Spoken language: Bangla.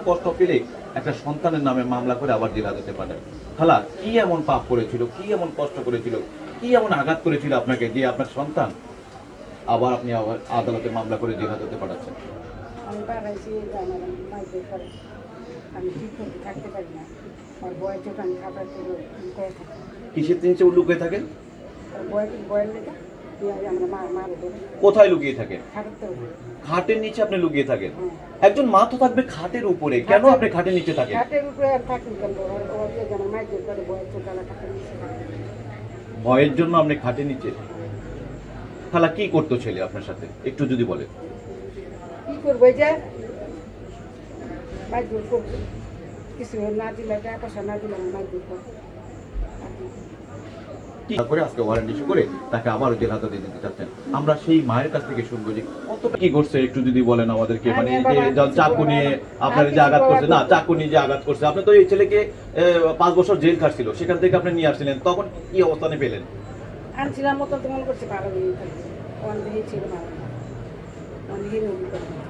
কষ্ট পেলে একটা সন্তানের নামে মামলা করে আবার জেল হাজতে পাঠায়। খালা কি এমন পাপ করেছিল, কি এমন কষ্ট করেছিল, কি এমন আঘাত করেছিল আপনাকে যে আপনার সন্তান আবার আপনি আবার আদালতে মামলা করে জেল হাজতে পাঠাচ্ছেন? আমি বাড়াইছি আমার মাইকে করে আমি ঠিক করতে থাকতে পারি না। আর বয়ের চোখ আমি খাবার করে করে থাকি। কিসের নিচে লুকিয়ে থাকেন? আর বয়ের লেগে আমরা মারে ধরি কোথায় লুকিয়ে থাকেন? খাটাতে হবে। খাটের নিচে আপনি লুকিয়ে থাকেন? হ্যাঁ, একজন মা তো থাকবে খাটের উপরে, কেন আপনি খাটের নিচে থাকেন? খাটের উপরে আর থাকি কেন? আমার মাইকে করে বয়ের চোখ আলা খাটের নিচে থাকে। ভয়ের জন্য আপনি খাটের নিচে? খালা কি করতো ছেলে আপনার সাথে একটু যদি বলেন। কি করবো এই যে মাইক করবো, কিছু না দিলে টাকা পয়সা না দিলে আমি মাইক করবো। তারপরে আজকে ওয়ারেন্ট ইস্যু করে তাকে আবারও জেল হাজতে দিতে চাচ্ছেন। আমরা সেই মায়ের কাছ থেকে শুনবো যে কতটা কি করছে একটু যদি বলেন আমাদেরকে। মানে যে চাকু নিয়ে আপনার যে আঘাত করছে, না চাকু নিয়ে যে আঘাত করছে, আপনি তো এই ছেলেকে 5 বছর জেল খাটছিল, সেখান থেকে আপনি নিয়ে আসছিলেন, তখন কি অবস্থানে পেলেন? আনছিলাম মতো তো মনে করছে ভালো হয়ে থাকছে, অনেক ছিল ভালো, অনেক